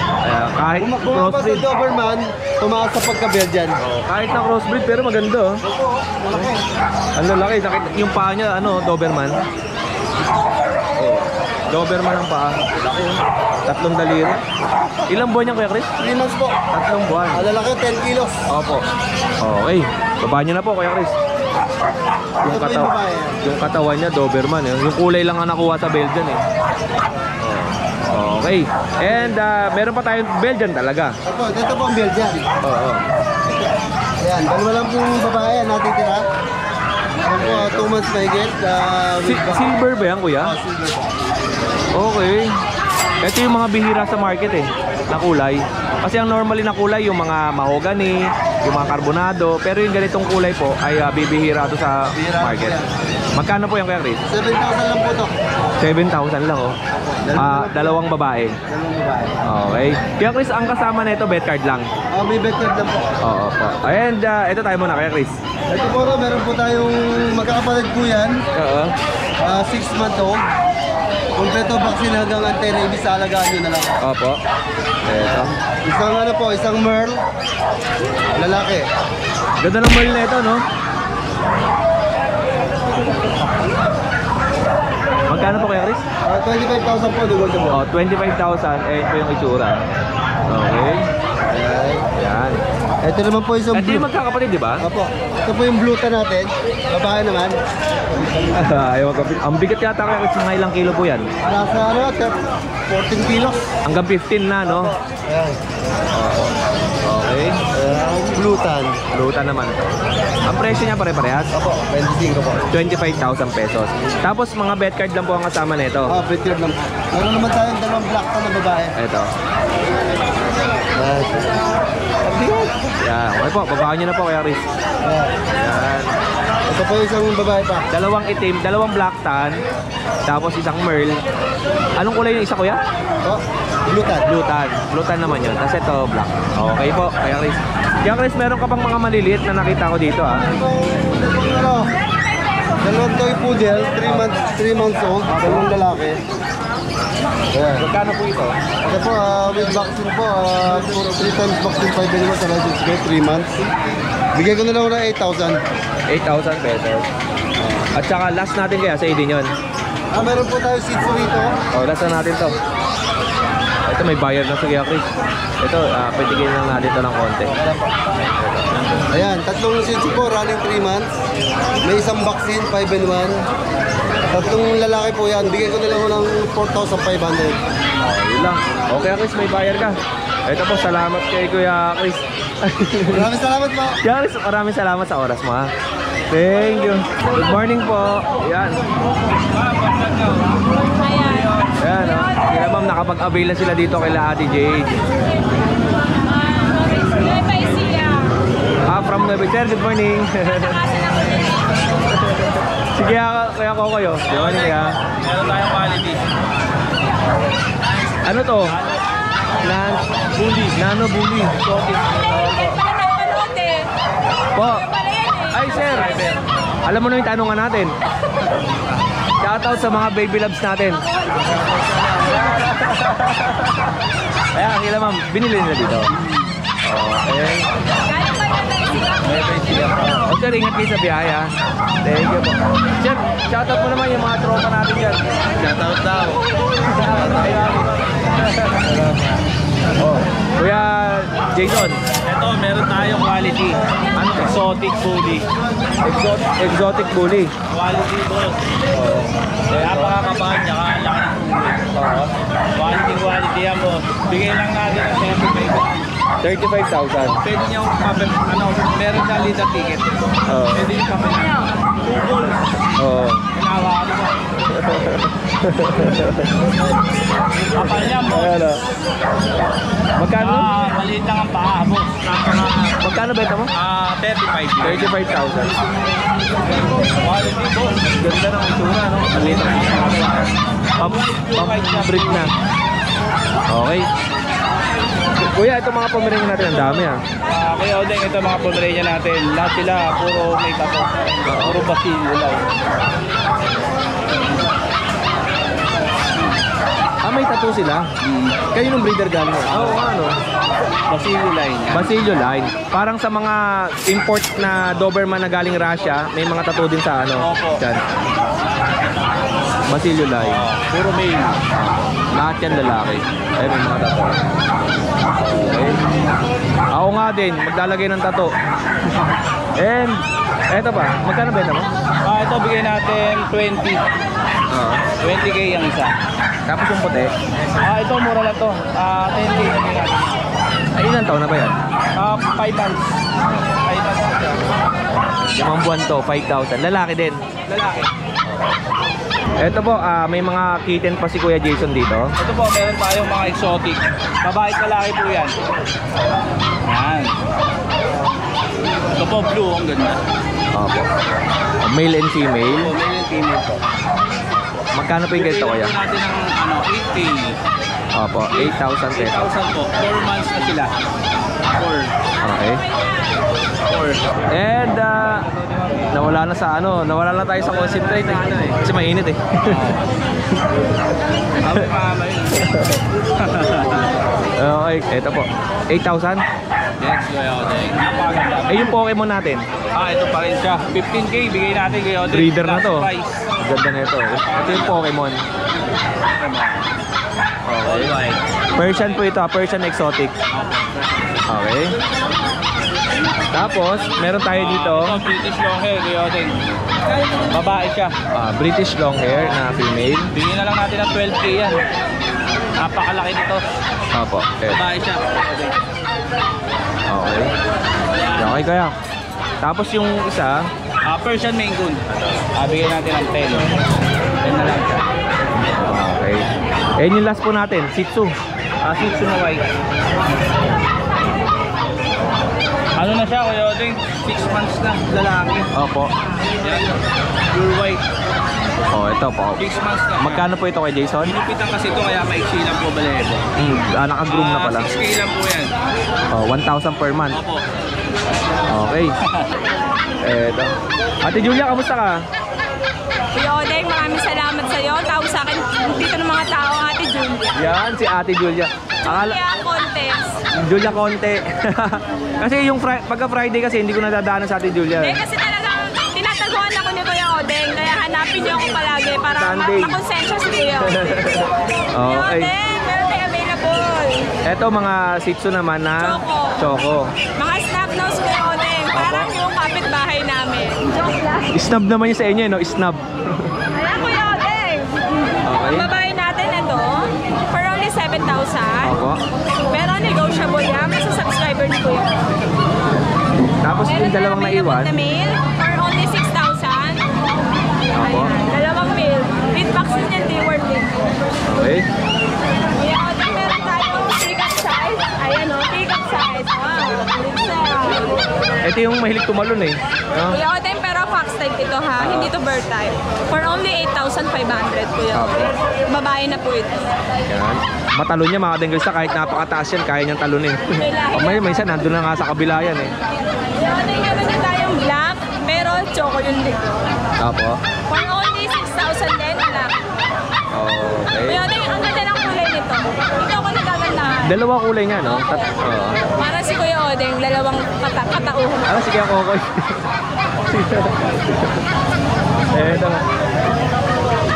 Speaker 1: Kahit
Speaker 5: Bumaba sa
Speaker 1: crossbreed.
Speaker 5: Doberman, tumaas sa pagka-Belgian.
Speaker 1: Kahit na crossbreed pero maganda oh. Ang lalaki. Yung paa niya ano, Doberman. Oh. Doberman ang paa. Laki oh. 3 daliri. Ilang buwan niya Kuya Chris?
Speaker 5: 3 months po.
Speaker 1: 3 buwan.
Speaker 5: Ang lalaki, 10 kilos.
Speaker 1: Opo. Okay. Baba niyo na po Kuya Chris. Yung katawan niya Doberman eh. Yung kulay lang ang nakuha sa Belgian eh. Okay. And meron pa tayong Belgian talaga.
Speaker 5: Opo, dito po ang Belgian.
Speaker 1: Oo.
Speaker 5: Ayan, dalawa lang pong babae natin tira. Ayan po, 2 months na higit.
Speaker 1: Silver ba yan Kuya?
Speaker 5: Silver po.
Speaker 1: Okay. Ito yung mga bihira sa market eh, na kulay. Kasi ang normally na kulay yung mga mahogany, yung mga karbonado, pero yung ganitong kulay po ay bibihira to sa market. Magkano po yung Kuya Chris?
Speaker 5: 7,000 lang po to.
Speaker 1: 7,000 lang oh. Dalawang babae.
Speaker 5: Dalawang babae.
Speaker 1: Okay. Kuya Chris, ang kasama nito bet card lang.
Speaker 5: May backyard lang po.
Speaker 1: Oo po. And ito tayo muna Kuya Chris.
Speaker 5: Ito po, meron po tayong magkakapatid po yan.
Speaker 1: Oo.
Speaker 5: 6 month old. Kompleto vaccine hanggang anti-rabies sa alagaan nyo na lang.
Speaker 1: Opo. Ito.
Speaker 5: Isang ano po, isang Merl. Lalaki.
Speaker 1: Ganda ng Merl na ito, no? Magkano po Kuya Chris?
Speaker 5: 25,000 po, dugo po.
Speaker 1: Oh, 25,000. Eh, ito yung itsura. Okay. Yan.
Speaker 5: Ito naman po isang
Speaker 1: Ito
Speaker 5: blue.
Speaker 1: yung magkakapatid, di ba?
Speaker 5: Opo. Ito po yung blue natin. Babae naman.
Speaker 1: Ayaw magkapatid. Ang bigat yata Kuya Chris, mga ilang kilo po yan?
Speaker 5: Nasa ano, 14 kilos.
Speaker 1: Hanggang 15 na, no?
Speaker 5: Ayan.
Speaker 1: Okay.
Speaker 5: Blutan.
Speaker 1: Luta naman. Ang presyo niya pare-parehas?
Speaker 5: Opo, 25 po.
Speaker 1: 25,000 pesos. Tapos mga bet card lang po ang kasama nito.
Speaker 5: Backyard lang po. Meron naman tayong dalawang black na babae.
Speaker 1: Ito. Yan. Okay po, babaan nyo na po Kuya Chris. Yan.
Speaker 5: Ito po isang babae pa.
Speaker 1: Dalawang itim, dalawang black tan, tapos isang merl. Anong kulay yung isa Kuya?
Speaker 5: Oh, blutan.
Speaker 1: Blue tan naman yun. Tapos ito black. Okay po, Kuya Chris. Kuya Chris, meron ka pang mga maliliit na nakita ko dito ah.
Speaker 5: Ano? Dalawang toy poodle, 3 months old, dalawang lalaki. Ayan.
Speaker 1: Magkano po ito?
Speaker 5: Ito po, with vaccine po, 3 times vaccine 5 animals sa license ko, 3 months. Bigay ko na lang ng 8,000.
Speaker 1: 8,000 pesos. At saka last natin kaya sa din yun.
Speaker 5: Meron po tayo seats rito.
Speaker 1: Oh, last na natin to. Ito may bayar na sa Kuya Chris. Ito, pitigil lang natin to ng konti.
Speaker 5: Ayan, tatlong seats po, running 3 months. May isang vaccine, 5 and 1. Tatlong lalaki po yan. Bigay ko na lang ng 4,500.
Speaker 1: Yun lang. Okay Chris, may bayar ka. Ito po, salamat kay Kuya Chris.
Speaker 5: Maraming salamat po.
Speaker 1: Kuya Chris, maraming salamat sa oras mo ha. Thank you. Good morning po. Yan. Ayan o. Kaya ma'am, nakapag-avail na sila dito kay Ate Jade. From Nueva Ecija. Good morning. Sige, kaya ko kayo. Good morning kaya.
Speaker 2: Meron tayong quality.
Speaker 1: Ano to? Nano bully. Po. Ay sir. Alam mo na yung tanungan natin. Shoutout sa mga baby loves natin. Kaya ang ila ma'am, binili nila dito. Okay. O sir, ingat kayo sa biyahe ha. Thank you po. Sir, shoutout mo naman yung mga tropa natin dyan.
Speaker 2: Shoutout daw.
Speaker 1: Oh, Kuya Jason.
Speaker 2: Ito, meron tayong quality. Ano? Exotic bully.
Speaker 1: Exotic bully.
Speaker 2: Quality boss. Kaya pakakabahan niya, laki ng bully. Quality yan mo. Bigay lang natin ang
Speaker 1: 35,000.
Speaker 2: Pwede niyo meron siya leader ticket.
Speaker 1: Oo.
Speaker 2: Pwede niyo kami. 2 balls.
Speaker 1: Oo.
Speaker 2: Awa mo. Kapal niya, boss.
Speaker 1: Ayan o. Magkano?
Speaker 2: Maliit lang ang paa, boss.
Speaker 1: Magkano benta mo?
Speaker 2: 35.
Speaker 1: 35,000.
Speaker 2: Quality, boss.
Speaker 1: Ganda ng itsura, no? Maliit ang breed na. Okay. Kuya, ito mga Pomeranian natin, ang dami ah.
Speaker 2: Kaya Odeng, ito mga Pomeranian natin. Lahat sila, puro may tato. Puro basilio lang.
Speaker 1: May tattoo sila? Kayo nung breeder galing? Oo, ano?
Speaker 2: Basilio line.
Speaker 1: Basilio line. Parang sa mga import na Doberman na galing Russia, may mga tattoo din sa ano?
Speaker 2: Opo.
Speaker 1: Dyan. Basilio line.
Speaker 2: Puro male.
Speaker 1: Lahat yan lalaki. Ay, may mga tattoo. Okay. Ako nga din, maglalagay ng tattoo. And, eto pa, magkano benta mo?
Speaker 2: Ito bigay natin 20. 20k ang isa.
Speaker 1: Tapos yung puti.
Speaker 2: Ito mura lang to. 10k na bigay natin.
Speaker 1: Ay, ilang taon na ba yan?
Speaker 2: 5 months. 5 months na siya.
Speaker 1: 5 buwan to, 5,000. Lalaki din.
Speaker 2: Lalaki.
Speaker 1: Ito po, may mga kitten pa si Kuya Jason dito.
Speaker 2: Ito po, meron tayong mga exotic. Babae at lalaki po yan. Yan. Ito po, blue. Ang ganda.
Speaker 1: Opo. Male and female.
Speaker 2: Ito, male and female po.
Speaker 1: Magkano po yung ganito, Kuya?
Speaker 2: Bigyan natin ng 8k.
Speaker 1: Opo, 8,000 pesos.
Speaker 2: 8,000 po. 4 months na sila. 4.
Speaker 1: Okay.
Speaker 2: 4.
Speaker 1: And nawala na sa ano, nawala na tayo sa concentrate eh. Kasi mainit eh.
Speaker 2: Kami mama yun.
Speaker 1: Okay, eto po. 8,000?
Speaker 2: Next, Kuya Odeng. Napakaganda.
Speaker 1: Eh yung Pokemon natin.
Speaker 2: Ito pa rin siya. 15k bigay natin Kuya Odeng.
Speaker 1: Breeder na to.
Speaker 2: Last price.
Speaker 1: Ganda na ito. Ito yung Pokemon.
Speaker 2: All white.
Speaker 1: Persian po ito, Persian exotic. Okay. Tapos, meron tayo dito.
Speaker 2: Ito, British long hair Kuya Odeng. Babae siya.
Speaker 1: British long hair na female.
Speaker 2: Bigyan na lang natin ng 12k yan. Napakalaki nito.
Speaker 1: Opo.
Speaker 2: Babae siya.
Speaker 1: Okay. Okay kaya. Tapos yung isa,
Speaker 2: Persian Maine Coon. Bigyan natin ng 10. 10 na lang siya.
Speaker 1: okay. Eh yung last po natin, Shih Tzu.
Speaker 2: Shih Tzu na white. Ano na siya Kuya Odeng? 6 months na lalaki.
Speaker 1: Opo.
Speaker 2: Yan. Pure white.
Speaker 1: Oh, ito po.
Speaker 2: 6 months na.
Speaker 1: Magkano po ito kay Jason?
Speaker 2: Pinupitan kasi ito kaya maiksi lang po balebo.
Speaker 1: Naka-groom na pala.
Speaker 2: 6k lang po yan.
Speaker 1: Oh, 1,000 per month.
Speaker 2: Opo.
Speaker 1: Okay. Eto. Ate Julia, kamusta ka?
Speaker 8: Kuya Odeng, maraming salamat sa iyo. Tawag sa akin dito ng mga tao, Ate Julia.
Speaker 1: Yan, si Ate Julia.
Speaker 8: Julia Contest.
Speaker 1: Julia Conte. Kasi yung pagka Friday kasi hindi ko nadadaanan sa Ate Julia.
Speaker 8: Kasi talagang tinataguan ako ni Kuya Odeng. Kaya hanapin niyo ako palagi para
Speaker 1: Sunday.
Speaker 8: makonsensya si Kuya Odeng. Kuya
Speaker 1: Okay.
Speaker 8: Odeng, meron tayo available.
Speaker 1: Eto mga Shih Tzu naman na Choco.
Speaker 8: Mga snap nose Kuya Odeng. Parang yung kapitbahay namin. Joke lang.
Speaker 1: Snub naman yun sa inyo, no? Snub.
Speaker 8: Ayan Kuya Odeng.
Speaker 1: Okay.
Speaker 8: Ang babae natin ito, for only 7,000.
Speaker 1: Opo.
Speaker 8: Pero negotiable yan sa subscriber ni Kuya.
Speaker 1: Tapos
Speaker 8: Meron
Speaker 1: yung dalawang
Speaker 8: tayong
Speaker 1: naiwan.
Speaker 8: available na male for only 6,000.
Speaker 1: Opo.
Speaker 8: Ayan, dalawang male. With vaccine and reward din.
Speaker 1: Okay.
Speaker 8: Kuya Odeng, meron tayong pick-up size. Ayan o, pick-up size. Wow.
Speaker 1: Ito yung mahilig tumalon eh. No?
Speaker 8: Kuya Odeng, pero fox type ito ha. Hindi to bird type. For only 8,500 Kuya Odeng. Babae na po ito.
Speaker 1: Yan. Matalon niya mga dengalista kahit napakataas yan, kaya niyang talunin. May isa nandun na nga sa kabila yan eh.
Speaker 8: Kuya Odeng, meron din tayong black, pero choco yung dito.
Speaker 1: Opo.
Speaker 8: For only 6,000 din, black.
Speaker 1: Okay.
Speaker 8: Kuya Odeng, ang ganda ng kulay nito. Ito ako nagagandahan.
Speaker 1: Dalawa kulay nga, no? Oo.
Speaker 8: Para si Kuya Odeng, dalawang katauhan.
Speaker 1: Sige ako, Kokoy. Eto.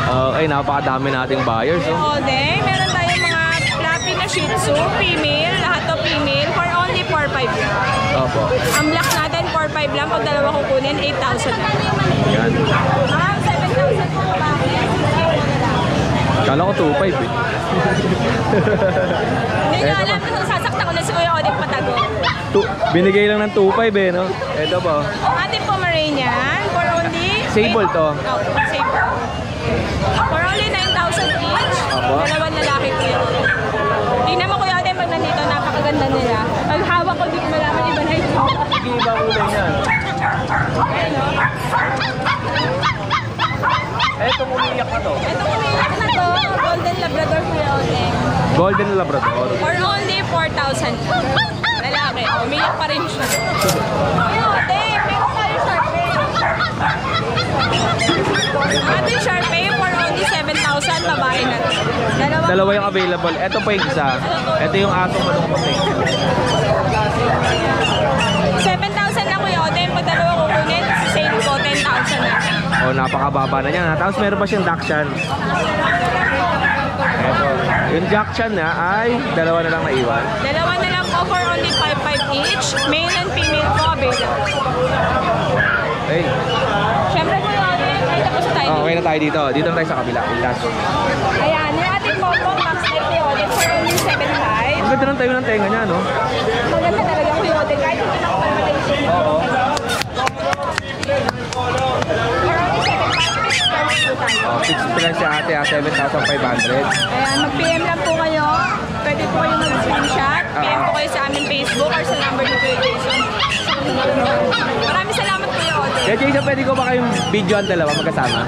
Speaker 1: Okay, napakadami nating buyers,
Speaker 8: Kuya
Speaker 1: oh.
Speaker 8: Odeng, meron tayong mga fluffy na Shih Tzu, female, lahat to female, for only 4,500 lang.
Speaker 1: Opo.
Speaker 8: Ang black natin, 4,500 lang. Pag dalawa kukunin, 8,000 lang.
Speaker 1: Yan.
Speaker 8: 7,000 po ba?
Speaker 1: Kala ko 2.5 eh.
Speaker 8: Hindi nyo alam, sasakta ko na si Kuya Odeng patago.
Speaker 1: Binigay lang ng 2.5 eh, no? Ito po.
Speaker 8: Ang ating Pomeranian, for only...
Speaker 1: Sable to.
Speaker 8: Oh, sable. For only 9,000 each.
Speaker 1: Opo.
Speaker 8: Dalawang lalaki po yun. Tingnan mo kuya Odeng, pag nandito, napakaganda nila. Pag hawak ko, di ko malaman iba na ito.
Speaker 1: Sige, iba kulay niyan.
Speaker 8: Ayun o.
Speaker 1: Etong umiiyak na to.
Speaker 8: Itong umiiyak na to, Golden Labrador kuya Odeng.
Speaker 1: Golden Labrador.
Speaker 8: For only 4,000. Lalaki. Umiiyak pa rin siya. Kuya Odeng, meron tayo Sharpay. Ating Sharpay for only 7,000. Babae na to.
Speaker 1: Dalawa yung available. Ito pa yung isa. Ito yung atong manong puti.
Speaker 8: 7,000 lang kuya Odeng. Pag dalawa kukunin, sale ko 10,000 na.
Speaker 1: Oh, napakababa na niya. Tapos meron pa siyang Dachshund. Ito. Yung Dachshund na ay dalawa na lang naiwan.
Speaker 8: Dalawa na lang po for only 5,500 each. Male and female po available.
Speaker 1: Hey.
Speaker 8: Siyempre kuya Odeng, ay tapos na tayo.
Speaker 1: Oh, okay na tayo dito. Dito na tayo sa kabila. Last.
Speaker 8: Ayan, yung ating Pompon Max Life kuya Odeng for only 7,500.
Speaker 1: Ang ganda ng tayo ng tenga niya, no?
Speaker 8: Maganda talaga kuya Odeng. Kahit hindi na ako palpatay.
Speaker 1: Oo.
Speaker 8: For only 7,500.
Speaker 1: Oh, 6 lang si ate, 7,500.
Speaker 8: Ayan, mag-PM lang po kayo. Pwede po kayo mag-screenshot. PM po kayo sa aming Facebook or sa number ni Kuya Jason. Maraming salamat Kuya Odeng.
Speaker 1: Kaya Jason, pwede ko ba kayong video ang dalawa magkasama?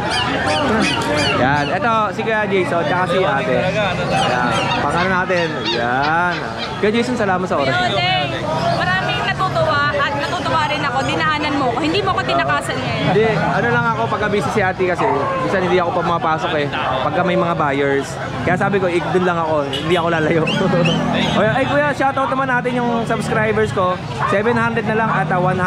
Speaker 1: Yan. Ito, si Kuya Jason, tsaka si ate. Yan. Pangano natin. Yan. Kuya Jason, salamat sa oras
Speaker 8: Kuya
Speaker 1: niyo.
Speaker 8: Odeng, maraming natutuwa at natutuwa rin ako. Dinaanan mo ko. Hindi mo ko tinakasan ngayon.
Speaker 1: Hindi, ano lang ako pagka busy si ate kasi minsan hindi ako pa pumapasok eh pagka may mga buyers. Kaya sabi ko, doon lang ako, hindi ako lalayo. Ay kuya, shoutout naman natin yung subscribers ko. 700 na lang at 100,000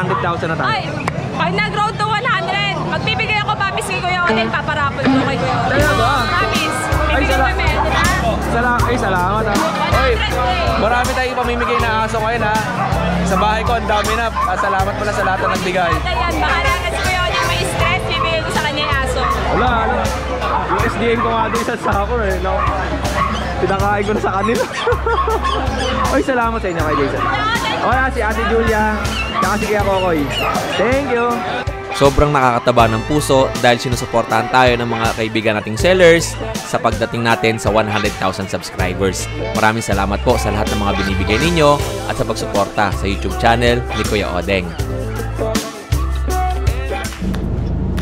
Speaker 1: na tayo.
Speaker 8: Ay, pag nag-road to 100, magbibigay ako papis kay Kuya Odeng, paparapol ko kay Kuya Odeng.
Speaker 1: Talaga?
Speaker 8: Papis.
Speaker 1: Ay,
Speaker 8: Bibigyan
Speaker 1: sala-
Speaker 8: kami, di ba?
Speaker 1: Salamat ha. Oy,
Speaker 8: 100K.
Speaker 1: marami tayong pamimigay na aso ngayon ha. Sa bahay ko, ang dami na. Salamat pala sa lahat na nagbigay.
Speaker 8: Ayan, bahala kasi Kuya Odeng may stress, bibigay ko sa kanya yung aso.
Speaker 1: Wala. Yung SDN ko nga din sa sako eh. No? Pinakain ko na sa kanila. Oy, salamat sa inyo kay Jason. Okay, si Ate Julia. Tsaka si Kuya Kokoy. Thank you.
Speaker 6: Sobrang nakakataba ng puso dahil sinusuportahan tayo ng mga kaibigan nating sellers sa pagdating natin sa 100,000 subscribers. Maraming salamat po sa lahat ng mga binibigay ninyo at sa pagsuporta sa YouTube channel ni Kuya Odeng.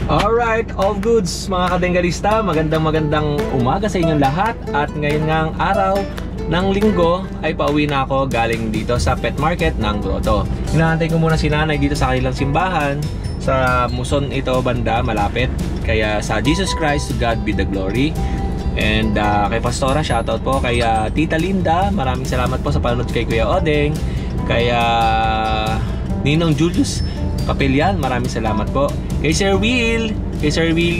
Speaker 1: Alright, all goods mga kadenggalista. Magandang umaga sa inyong lahat. At ngayon ngang araw ng linggo ay pauwi na ako galing dito sa pet market ng Grotto. Hinahantay ko muna si nanay dito sa kanilang simbahan. Sa Muson ito banda, malapit. Kaya sa Jesus Christ, to God be the glory. And kay Pastora, shoutout po. Kay Tita Linda, maraming salamat po sa panonood kay Kuya Odeng. Kaya Ninong Julius Kapilyan, maraming salamat po. Kay Sir Will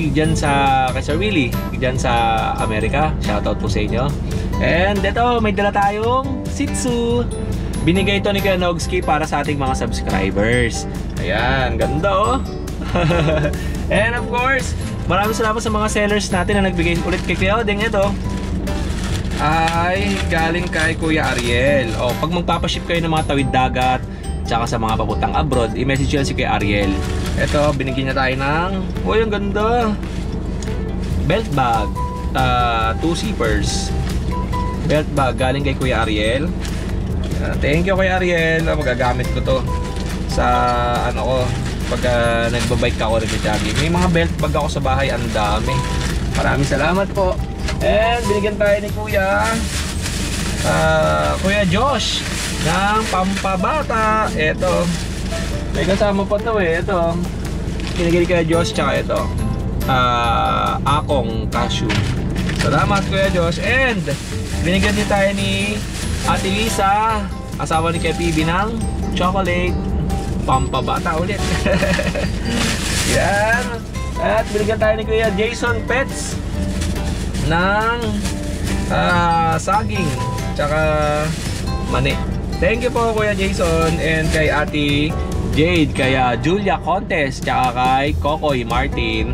Speaker 1: dyan sa dyan sa Amerika, shoutout po sa inyo. And ito, may dala tayong Shih Tzu. Binigay ito ni Kuya Nogski para sa ating mga subscribers. Ayan, ganda oh. And of course, maraming salamat sa mga sellers natin na nagbigay ulit kay Kuya Odeng. Ito ay galing kay Kuya Ariel. O, pag magpapaship kayo ng mga tawid dagat tsaka sa mga papuntang abroad, i-message yun si Kuya Ariel. Ito, binigyan niya tayo ng, uy, ang ganda, belt bag, 2 zippers. Belt bag galing kay Kuya Ariel. Thank you Kuya Ariel. Magagamit ko to sa ano ko pag nagbabike ako rin jogging. May mga belt bag ako sa bahay, ang dami. Maraming salamat po. And binigyan tayo ni Kuya Josh ng pampabata. Ito, may kasama pa to eh. Ito, binigyan ni Kuya Josh, tsaka ito Akong Cashew. Salamat Kuya Josh. And binigyan din tayo ni Ate Lisa, asawa ni Kuya PB, ng chocolate pampabata ulit. Yan. At binigyan tayo ni Kuya Jason Pets ng saging tsaka mani. Thank you po Kuya Jason. And kay Ate Jade, kaya Julia Contes, tsaka kay Kokoy Martin,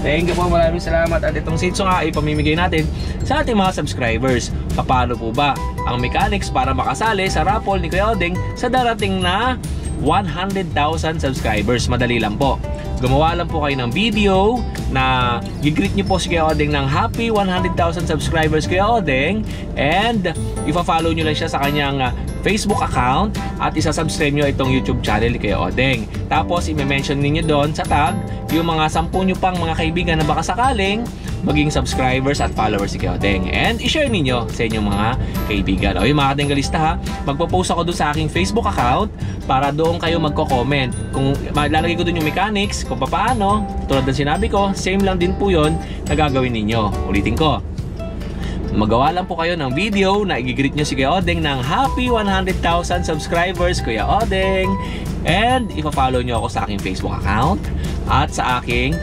Speaker 1: thank you po, maraming salamat. At itong Shih Tzu nga ay pamimigay natin sa ating mga subscribers. Paano po ba ang mechanics para makasali sa raffle ni Kuya Odeng sa darating na 100,000 subscribers? Madali lang po. gumawa lang po kayo ng video na i-greet nyo po si Kuya Odeng ng happy 100,000 subscribers Kuya Odeng, and ipa-follow nyo lang siya sa kanyang Facebook account at isa-subscribe nyo itong YouTube channel ni Kuya Odeng. Tapos i-mention ninyo doon sa tag yung mga 10 nyo pang mga kaibigan na baka sakaling maging subscribers at followers si Kuya Odeng, and i-share ninyo sa inyong mga kaibigan. O yung mga katinggalista ha, magpo-post ako doon sa aking Facebook account para doon kayo magko-comment. Kung lalagay ko doon yung mechanics kung paano, tulad ng sinabi ko, same lang din po yun na gagawin ninyo. Ulitin ko, magawa lang po kayo ng video na i-greet nyo si Kuya Odeng ng happy 100,000 subscribers Kuya Odeng, and ipa-follow nyo ako sa aking Facebook account at sa aking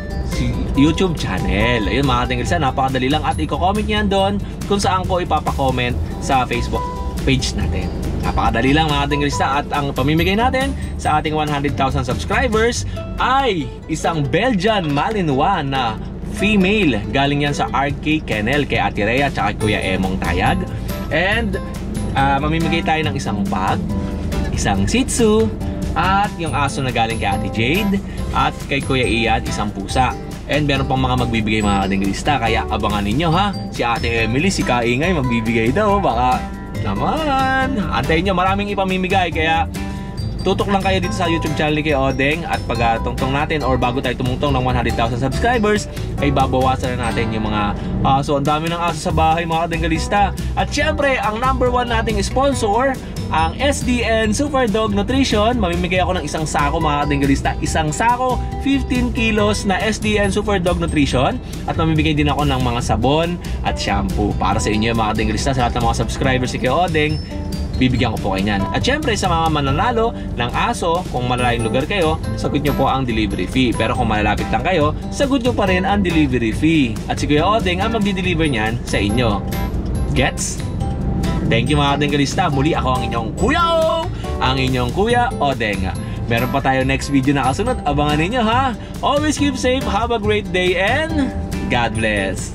Speaker 1: YouTube channel. Ayun mga katinggalista, napakadali lang, at i-comment nyo yan doon kung saan ko ipapa-comment sa Facebook page natin. Napakadali lang mga katinggalista, at ang pamimigay natin sa ating 100,000 subscribers ay isang Belgian Malinois na female. Galing yan sa RK Kennel kay Ate Rhea at Kuya Emong Tayag. And mamimigay tayo ng isang bag, isang Shih Tzu, at yung aso na galing kay Ate Jade, at kay Kuya Ian isang pusa. And meron pang mga magbibigay mga katinggalista, kaya abangan ninyo ha. Si Ate Emily, si Kaingay magbibigay daw, baka naman antayin nyo, maraming ipamimigay, kaya tutok lang kayo dito sa YouTube channel ni Kuya Odeng. At pag tungtong natin, or bago tayo tumungtong ng 100,000 subscribers, ay babawasan na natin yung mga aso. Ang dami ng aso sa bahay mga katinggalista. At syempre, ang number 1 nating sponsor, ang SDN Super Dog Nutrition. Mamimigay ako ng isang sako mga katinggalista, isang sako 15 kilos na SDN Super Dog Nutrition, at mamimigay din ako ng mga sabon at shampoo para sa inyo mga katinggalista. Sa lahat ng mga subscribers ni Kuya Odeng, bibigyan ko po kayo niyan. At syempre sa mga mananalo ng aso, kung malalayong lugar kayo, sagot nyo po ang delivery fee. Pero kung malalapit lang kayo, sagot nyo pa rin ang delivery fee. At si Kuya Odeng ang magdi-deliver niyan sa inyo. Gets? Thank you mga katinggalista. Muli ako ang inyong Kuya O! Ang inyong Kuya Odeng. Meron pa tayo next video na kasunod. Abangan ninyo ha. Always keep safe, have a great day, and God bless.